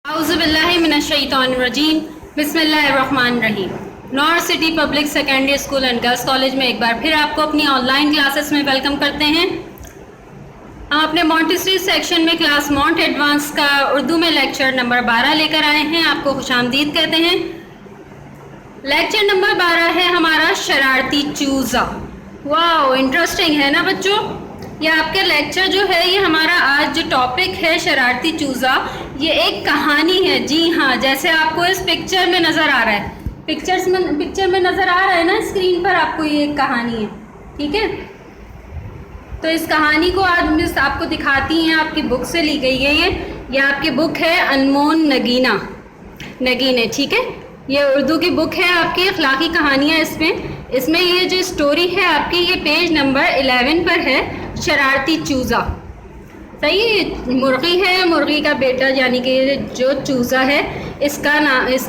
اعوذ باللہ من الشیطان الرجیم، بسم اللہ الرحمن الرحیم۔ Noor city public secondary school and girls college میں ایک بار پھر آپ کو اپنی آن لائن کلاسز میں ویلکم کرتے ہیں۔ ہم اپنے مونٹیسری سیکشن میں کلاس مونٹ ایڈوانس کا اردو میں لیکچر نمبر 12 لے کر آئے ہیں۔ آپ کو خوش آمدید کہتے ہیں۔ لیکچر نمبر 12 ہے ہمارا شرارتی چوزا۔ واو، انٹرسٹنگ ہے نا بچوں؟ یہ آپ کے لیکچر جو ہے، یہ ہمارا آج جو ٹاپک ہے شرارتی چوزا، یہ ایک کہانی ہے۔ جی ہاں، جیسے آپ کو اس پکچر میں نظر آ رہا ہے، پکچر میں نظر آ رہا ہے نا اسکرین پر، آپ کو یہ ایک کہانی ہے، ٹھیک ہے؟ تو اس کہانی کو آج مس آپ کو دکھاتی ہیں، آپ کی بک سے لی گئی ہے۔ یہ آپ کی بک ہے انمول نگینے، ٹھیک ہے؟ یہ اردو کی بک ہے آپ کی، اخلاقی کہانیاں اس میں یہ جو اسٹوری ہے آپ کی، یہ پیج نمبر 11 پر ہے، شرارتی چوزا۔ صحیح ہے، مرغی ہے، مرغی کا بیٹا یعنی کہ جو چوزا ہے، اس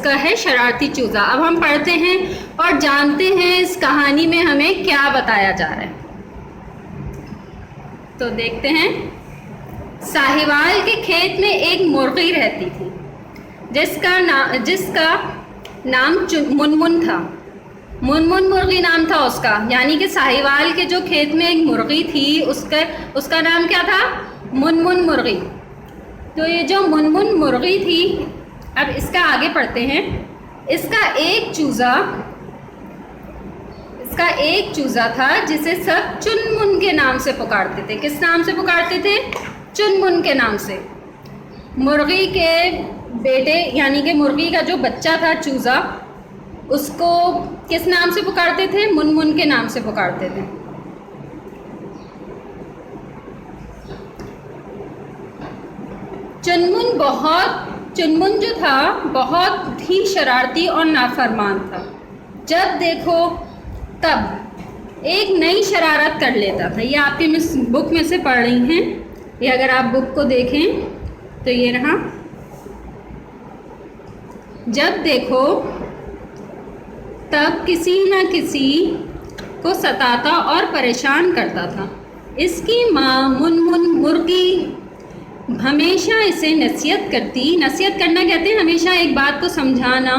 کا ہے شرارتی چوزا۔ اب ہم پڑھتے ہیں اور جانتے ہیں اس کہانی میں ہمیں کیا بتایا جا رہا ہے۔ تو دیکھتے ہیں۔ ساہیوال کے کھیت میں ایک مرغی رہتی تھی جس کا نام منمن تھا۔ منمن مرغی نام تھا اس کا، یعنی کہ ساہیوال کے جو کھیت میں ایک مرغی تھی، اس کا نام کیا تھا؟ منمن مرغی۔ تو یہ جو منمن مرغی تھی، اب اس کا آگے پڑھتے ہیں۔ اس کا ایک چوزا تھا جسے سب چنمن کے نام سے پکارتے تھے۔ کس نام سے پکارتے تھے؟ چنمن کے نام سے۔ مرغی کے بیٹے یعنی کہ مرغی کا جو بچہ تھا چوزا، اس کو کس نام سے پکارتے تھے؟ منمن کے نام سے پکارتے تھے۔ چنمن جو تھا بہت ہی شرارتی اور نافرمان تھا۔ جب دیکھو تب ایک نئی شرارت کر لیتا تھا۔ یہ آپ کی بک میں سے پڑھ رہی ہیں، یہ اگر آپ بک کو دیکھیں تو یہ رہا۔ جب دیکھو تب کسی نہ کسی کو ستاتا اور پریشان کرتا تھا۔ اس کی ماں منمن مرغی ہمیشہ اسے نصیحت کرنا کہتے ہیں ہمیشہ ایک بات کو سمجھانا،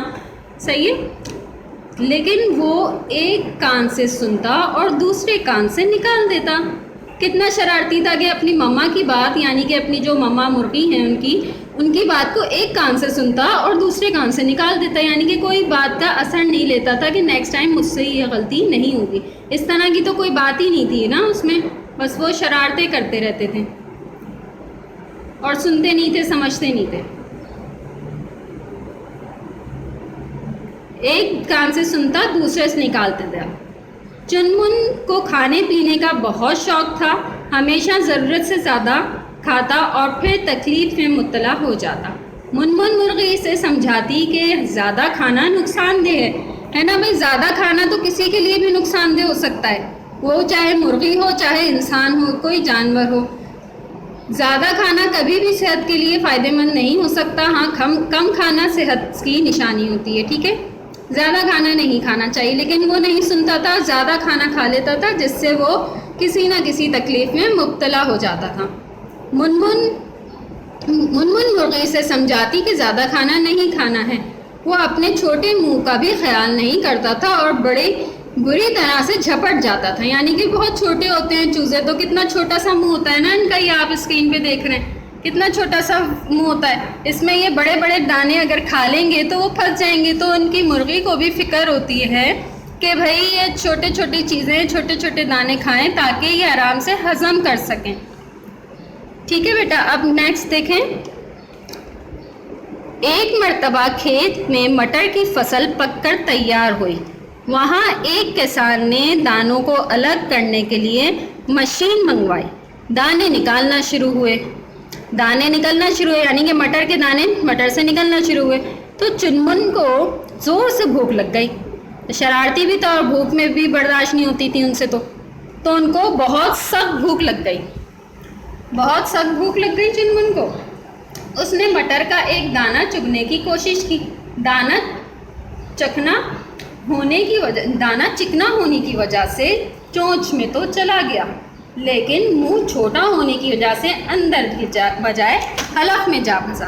صحیح ہے؟ لیکن وہ ایک کان سے سنتا اور دوسرے کان سے نکال دیتا۔ کتنا شرارتی تھا کہ اپنی مما کی بات، یعنی کہ اپنی جو مما مرغی ہیں ان کی بات کو ایک کان سے سنتا اور دوسرے کان سے نکال دیتا، یعنی کہ کوئی بات کا اثر نہیں لیتا تھا کہ نیکسٹ ٹائم مجھ سے یہ غلطی نہیں ہوگی۔ اس طرح کی تو کوئی بات ہی نہیں تھی نا اس میں، بس وہ شرارتیں کرتے رہتے تھے اور سنتے نہیں تھے، سمجھتے نہیں تھے۔ ایک کان سے سنتا، دوسرے سے نکالتے تھے۔ چنمن کو کھانے پینے کا بہت شوق تھا، ہمیشہ ضرورت سے زیادہ کھاتا اور پھر تکلیف میں مبتلا ہو جاتا۔ منمن مرغی سے سمجھاتی کہ زیادہ کھانا نقصان دہ ہے نا بھائی، زیادہ کھانا تو کسی کے لیے بھی نقصان دہ ہو سکتا ہے، وہ چاہے مرغی ہو، چاہے انسان ہو، کوئی جانور ہو۔ زیادہ کھانا کبھی بھی صحت کے لیے فائدہ مند نہیں ہو سکتا۔ ہاں، کم کھانا صحت کی نشانی ہوتی ہے، ٹھیک ہے؟ زیادہ کھانا نہیں کھانا چاہیے، لیکن وہ نہیں سنتا تھا، زیادہ کھانا کھا لیتا تھا، جس سے وہ کسی نہ کسی تکلیف میں مبتلا ہو جاتا تھا۔ منمن مرغی سے سمجھاتی کہ زیادہ کھانا نہیں کھانا ہے۔ وہ اپنے چھوٹے منہ کا بھی خیال نہیں کرتا تھا اور بڑی بری طرح سے جھپٹ جاتا تھا، یعنی کہ بہت چھوٹے ہوتے ہیں چوزے تو، کتنا چھوٹا سا منہ ہوتا ہے نا ان کا، یہ آپ اسکرین پہ دیکھ رہے ہیں کتنا چھوٹا سا منہ ہوتا ہے، اس میں یہ بڑے بڑے دانے اگر کھا لیں گے تو وہ پھنس جائیں گے۔ تو ان کی مرغی کو بھی فکر ہوتی ہے کہ بھائی یہ چھوٹی چھوٹی چیزیں، چھوٹے چھوٹے دانے کھائیں تاکہ یہ آرام سے ہضم کر سکیں، ٹھیک ہے بیٹا؟ اب نیکسٹ دیکھیں۔ ایک مرتبہ کھیت میں مٹر کی فصل پک کر تیار ہوئی۔ وہاں ایک کسان نے دانوں کو الگ کرنے کے لیے مشین منگوائی۔ دانے نکلنا شروع ہوئے، یعنی کہ مٹر کے دانے مٹر سے نکلنا شروع ہوئے۔ تو چنمن کو زور سے بھوک لگ گئی، شرارتی بھی تھا اور بھوک میں بھی برداشت نہیں ہوتی تھی ان سے، تو ان کو بہت سخت بھوک لگ گئی چنمن کو۔ اس نے مٹر کا ایک دانہ چگنے کی کوشش کی۔ دانہ چکنا ہونے کی وجہ سے چونچ میں تو چلا گیا، لیکن منہ چھوٹا ہونے کی وجہ سے اندر کی بجائے حلق میں جا پھنسا۔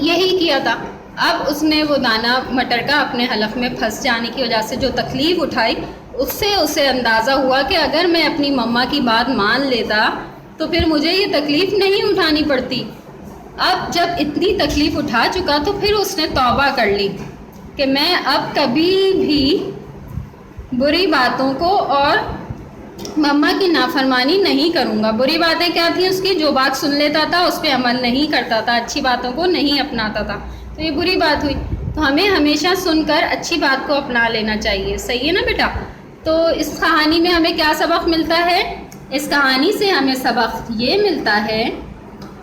یہی کیا تھا. اب اس نے وہ دانہ مٹر کا اپنے حلق میں پھنس جانے کی وجہ سے جو تکلیف اٹھائی، اس سے اسے اندازہ ہوا کہ اگر میں اپنی مما کی بات مان لیتا تو پھر مجھے یہ تکلیف نہیں اٹھانی پڑتی. اب جب اتنی تکلیف اٹھا چکا تو پھر اس نے توبہ کر لی کہ میں اب کبھی بھی بری باتوں کو اور مما کی نافرمانی نہیں کروں گا. بری باتیں کیا تھیں اس کی؟ جو بات سن لیتا تھا اس پہ عمل نہیں کرتا تھا، اچھی باتوں کو نہیں اپناتا تھا، تو یہ بری بات ہوئی. تو ہمیں ہمیشہ سن کر اچھی بات کو اپنا لینا چاہیے. صحیح ہے نا بیٹا؟ تو اس کہانی میں ہمیں کیا سبق ملتا ہے؟ اس کہانی سے ہمیں سبق یہ ملتا ہے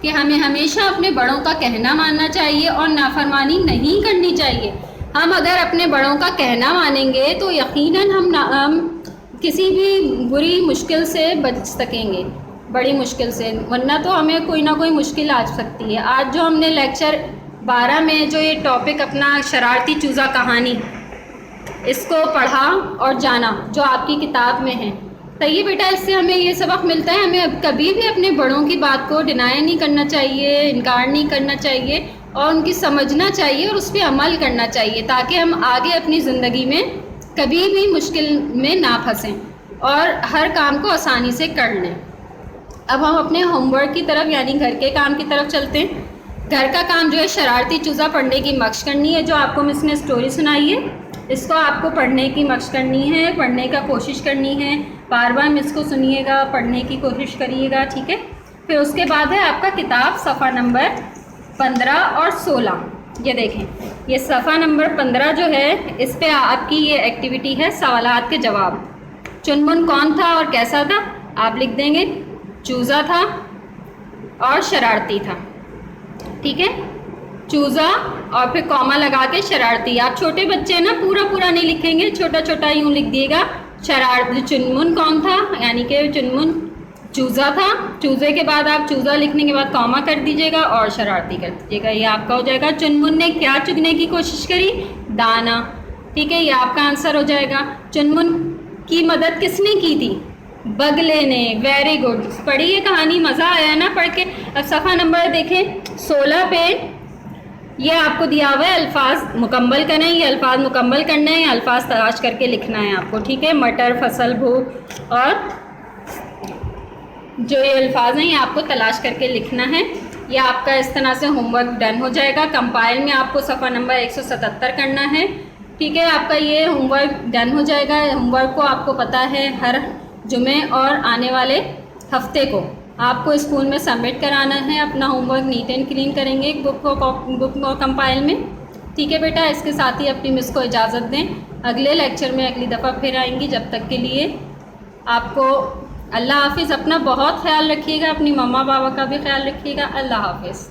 کہ ہمیں ہمیشہ اپنے بڑوں کا کہنا ماننا چاہیے اور نافرمانی نہیں کرنی چاہیے. ہم اگر اپنے بڑوں کا کہنا مانیں گے تو یقیناً ہم کسی بھی بری مشکل سے بچ سکیں گے، بڑی مشکل سے، ورنہ تو ہمیں کوئی نہ کوئی مشکل آ سکتی ہے. آج جو ہم نے لیکچر 12 میں جو یہ ٹاپک اپنا شرارتی چوزا کہانی، اس کو پڑھا اور جانا جو آپ کی کتاب میں ہے. صحیح بیٹا؟ اس سے ہمیں یہ سبق ملتا ہے ہمیں کبھی بھی اپنے بڑوں کی بات کو ڈینائی نہیں کرنا چاہیے، انکار نہیں کرنا چاہیے، اور ان کی سمجھنا چاہیے اور اس پہ عمل کرنا چاہیے تاکہ ہم آگے اپنی زندگی میں کبھی بھی مشکل میں نہ پھنسیں اور ہر کام کو آسانی سے کر لیں. اب ہم اپنے ہوم ورک کی طرف یعنی گھر کے کام کی طرف چلتے ہیں. گھر کا کام جو ہے شرارتی چوزا پڑھنے کی مشق کرنی ہے. جو آپ کو مس نے اسٹوری سنائی ہے اس کو آپ کو پڑھنے کی مشق کرنی ہے، پڑھنے کا کوشش کرنی ہے. بار بار مس کو سنیے گا، پڑھنے کی کوشش کریے گا، ٹھیک ہے؟ پھر اس کے بعد ہے آپ کا کتاب صفحہ نمبر 15 اور 16. یہ دیکھیں، یہ صفحہ نمبر 15 جو ہے اس پہ آپ کی یہ ایکٹیویٹی ہے سوالات کے جواب. چنمن کون تھا اور کیسا تھا؟ آپ لکھ دیں گے چوزا تھا اور شرارتی تھا. ٹھیک ہے؟ چوزا اور پھر کاما لگا کے شرارتی. آپ چھوٹے بچے نا پورا نہیں لکھیں گے، چھوٹا چھوٹا یوں لکھ دیے گا. شرارتی چنمن کون تھا یعنی کہ چنمن چوزا تھا. چوزے کے بعد آپ چوزا لکھنے کے بعد کاما کر دیجیے گا اور شرارتی کر دیجیے گا. یہ آپ کا ہو جائے گا. چنمن نے کیا چگنے کی کوشش کری؟ دانا. ٹھیک ہے؟ یہ آپ کا آنسر ہو جائے گا. چنمن کی مدد کس نے کی تھی؟ بگلے نے. Very good. پڑھی یہ کہانی، مزہ آیا نا پڑھ کے؟ اب صفحہ نمبر دیکھیں 16 پہ یہ آپ کو دیا ہوا ہے الفاظ مکمل کریں. یہ الفاظ مکمل کرنے ہیں، الفاظ تلاش کر کے لکھنا ہے آپ کو. ٹھیک ہے؟ مٹر، فصل، بھوک اور جو یہ الفاظ ہیں یہ آپ کو تلاش کر کے لکھنا ہے. یہ آپ کا اس طرح سے ہوم ورک ڈن ہو جائے گا. کمپائل میں آپ کو صفحہ نمبر 177 کرنا ہے. ٹھیک ہے؟ آپ کا یہ ہوم ورک ڈن ہو جائے گا. ہوم ورک کو آپ کو پتہ ہے ہر جمعے اور آنے والے ہفتے کو آپ کو اسکول میں سبمٹ کرانا ہے. اپنا homework neat and clean کریں گے بک اور کمپائل میں. ٹھیک ہے بیٹا؟ اس کے ساتھ ہی اپنی مس کو اجازت دیں. اگلے لیکچر میں اگلی دفعہ پھر آئیں گی. جب تک کے لیے آپ کو اللہ حافظ. اپنا بہت خیال رکھیے گا، اپنی مما بابا کا بھی خیال رکھیے گا. اللہ حافظ.